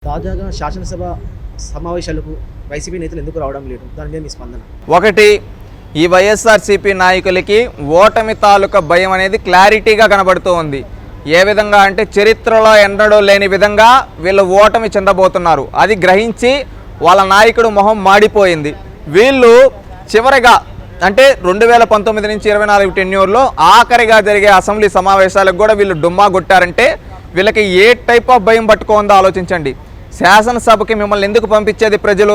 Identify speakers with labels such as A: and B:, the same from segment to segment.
A: తాజాగా శాసనసభ సమావేశాలకు వైసీపీ నేతలు ఎందుకు రావడం లేదు? దాని మీద మీ స్పందన.
B: ఒకటి, ఈ వైఎస్ఆర్సీపీ నాయకులకి ఓటమి తాలూకా భయం అనేది క్లారిటీగా కనబడుతూ ఉంది. ఏ విధంగా అంటే చరిత్రలో ఎన్నడూ లేని విధంగా వీళ్ళు ఓటమి చెందబోతున్నారు. అది గ్రహించి వాళ్ళ నాయకుడు మొహం మాడిపోయింది. వీళ్ళు చివరిగా అంటే 2019 నుంచి 24 టెన్యూర్లో ఆఖరిగా జరిగే అసెంబ్లీ సమావేశాలకు కూడా వీళ్ళు డుమ్మా కొట్టారంటే వీళ్ళకి ఏ టైప్ ఆఫ్ భయం పట్టుకోందో ఆలోచించండి. శాసనసభకి మిమ్మల్ని ఎందుకు పంపించేది ప్రజలు?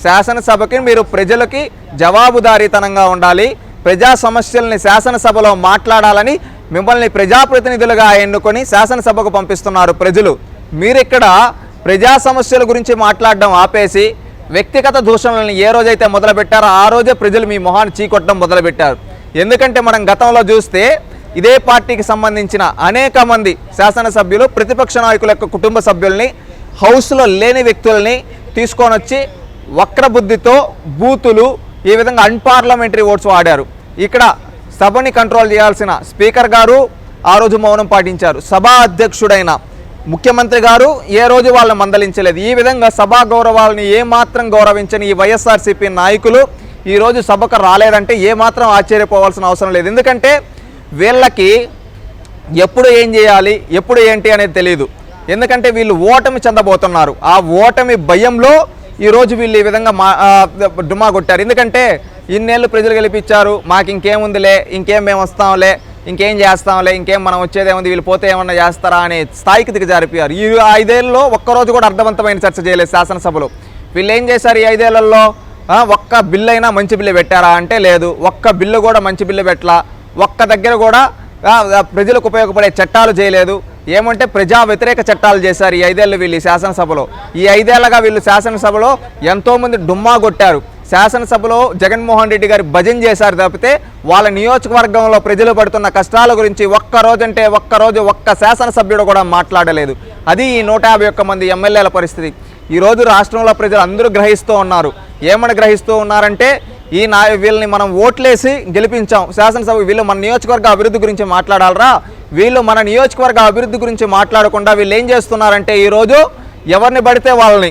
B: శాసనసభకి మీరు ప్రజలకి జవాబుదారీతనంగా ఉండాలి, ప్రజా సమస్యల్ని శాసనసభలో మాట్లాడాలని మిమ్మల్ని ప్రజాప్రతినిధులుగా ఎన్నుకొని శాసనసభకు పంపిస్తున్నారు ప్రజలు. మీరిక్కడ ప్రజా సమస్యల గురించి మాట్లాడడం ఆపేసి వ్యక్తిగత దూషణలను ఏ రోజైతే మొదలుపెట్టారో ఆ రోజే ప్రజలు మీ మొహాన్ని చీకొట్టడం మొదలుపెట్టారు. ఎందుకంటే మనం గతంలో చూస్తే ఇదే పార్టీకి సంబంధించిన అనేక మంది శాసనసభ్యులు ప్రతిపక్ష నాయకుల యొక్క కుటుంబ సభ్యుల్ని, హౌస్లో లేని వ్యక్తుల్ని తీసుకొని వచ్చి వక్రబుద్ధితో బూతులు, ఈ విధంగా అన్పార్లమెంటరీ ఓట్స్ వాడారు. ఇక్కడ సభని కంట్రోల్ చేయాల్సిన స్పీకర్ గారు ఆ రోజు మౌనం పాటించారు. సభా అధ్యక్షుడైన ముఖ్యమంత్రి గారు ఏ రోజు వాళ్ళని మందలించలేదు. ఈ విధంగా సభా గౌరవాలని ఏమాత్రం గౌరవించని ఈ వైఎస్ఆర్సీపీ నాయకులు ఈరోజు సభకు రాలేదంటే ఏమాత్రం ఆశ్చర్యపోవాల్సిన అవసరం లేదు. ఎందుకంటే వీళ్ళకి ఎప్పుడు ఏం చేయాలి, ఎప్పుడు ఏంటి అనేది తెలియదు. ఎందుకంటే వీళ్ళు ఓటమి చెందబోతున్నారు. ఆ ఓటమి భయంలో ఈరోజు వీళ్ళు ఈ విధంగా డుమా కొట్టారు. ఎందుకంటే ఇన్నేళ్ళు ప్రజలు గెలిపించారు, మాకు ఇంకేముందిలే, ఇంకేం మేము వస్తాంలే, ఇంకేం చేస్తాంలే, ఇంకేం మనం వచ్చేదేముంది, వీళ్ళు పోతే ఏమన్నా చేస్తారా అనే స్థాయికి దిగజారిపోయారు. ఈ 5 ఏళ్ళలో ఒక్కరోజు కూడా అర్థవంతమైన చర్చ చేయలేదు శాసనసభలో. వీళ్ళు ఏం చేశారు? ఈ 5 ఏళ్లలో ఒక్క బిల్లు అయినా మంచి బిల్లు పెట్టారా అంటే లేదు. ఒక్క బిల్లు కూడా మంచి బిల్లు పెట్టలా. ఒక్క దగ్గర కూడా ప్రజలకు ఉపయోగపడే చట్టాలు చేయలేదు. ఏమంటే ప్రజా వ్యతిరేక చట్టాలు చేశారు ఈ 5 ఏళ్ళు వీళ్ళు శాసనసభలో. ఈ 5 ఏళ్ళగా వీళ్ళు శాసనసభలో ఎంతోమంది డుమ్మా కొట్టారు. శాసనసభలో జగన్మోహన్ రెడ్డి గారి భజన చేశారు తప్పితే వాళ్ళ నియోజకవర్గంలో ప్రజలు పడుతున్న కష్టాల గురించి ఒక్క శాసనసభ్యుడు కూడా మాట్లాడలేదు. అది ఈ 151 మంది ఎమ్మెల్యేల పరిస్థితి. ఈరోజు రాష్ట్రంలో ప్రజలు అందరూ గ్రహిస్తూ ఉన్నారు. ఏమని గ్రహిస్తూ ఉన్నారంటే వీళ్ళని మనం ఓట్లేసి గెలిపించాం శాసనసభ, వీళ్ళు మన నియోజకవర్గ అభివృద్ధి గురించి మాట్లాడాలరా, వీళ్ళు మన నియోజకవర్గ అభివృద్ధి గురించి మాట్లాడకుండా వీళ్ళు ఏం చేస్తున్నారంటే ఈరోజు ఎవరిని పడితే వాళ్ళని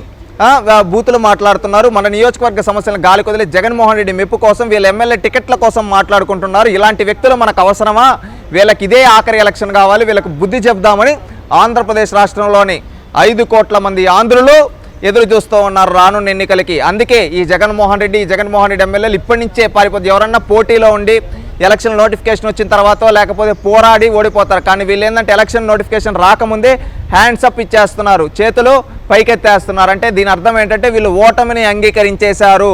B: బూతులు మాట్లాడుతున్నారు. మన నియోజకవర్గ సమస్యలను గాలి కొదిలి జగన్మోహన్ రెడ్డి మెప్పు కోసం వీళ్ళ ఎమ్మెల్యే టికెట్ల కోసం మాట్లాడుకుంటున్నారు. ఇలాంటి వ్యక్తులు మనకు అవసరమా? వీళ్ళకి ఇదే ఆఖరి ఎలక్షన్ కావాలి, వీళ్ళకి బుద్ధి చెప్దామని ఆంధ్రప్రదేశ్ రాష్ట్రంలోని 5 కోట్ల మంది ఆంధ్రులు ఎదురు చూస్తూ ఉన్నారు రానున్న ఎన్నికలకి. అందుకే ఈ జగన్మోహన్ రెడ్డి ఎమ్మెల్యేలు ఇప్పటి నుంచే పారిపోతే ఎవరన్నా పోటీలో ఉండి ఎలక్షన్ నోటిఫికేషన్ వచ్చిన తర్వాత లేకపోతే పోరాడి ఓడిపోతారు. కానీ వీళ్ళు ఏంటంటే ఎలక్షన్ నోటిఫికేషన్ రాకముందే హ్యాండ్స్ అప్ ఇచ్చేస్తున్నారు, చేతులు పైకెత్తేస్తున్నారు. అంటే దీని అర్థం ఏంటంటే వీళ్ళు ఓటమిని అంగీకరించేశారు.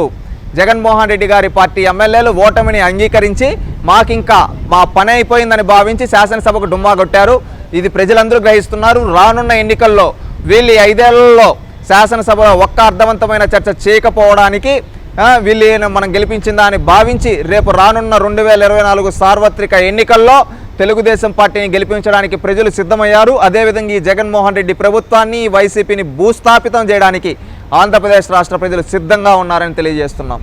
B: జగన్మోహన్ రెడ్డి గారి పార్టీ ఎమ్మెల్యేలు ఓటమిని అంగీకరించి మాకింకా మా పని అయిపోయిందని భావించి శాసనసభకు డుమ్మా కొట్టారు. ఇది ప్రజలందరూ గ్రహిస్తున్నారు. రానున్న ఎన్నికల్లో వీళ్ళు 5 ఏళ్లలో శాసనసభలో ఒక్క అర్థవంతమైన చర్చ చేయకపోవడానికి వీళ్ళు మనం గెలిపించిందా అని భావించి రేపు రానున్న 2024 సార్వత్రిక ఎన్నికల్లో తెలుగుదేశం పార్టీని గెలిపించడానికి ప్రజలు సిద్ధమయ్యారు. అదేవిధంగా ఈ జగన్మోహన్ రెడ్డి ప్రభుత్వాన్ని, వైసీపీని భూస్థాపితం చేయడానికి ఆంధ్రప్రదేశ్ రాష్ట్ర ప్రజలు సిద్ధంగా ఉన్నారని తెలియజేస్తున్నాం.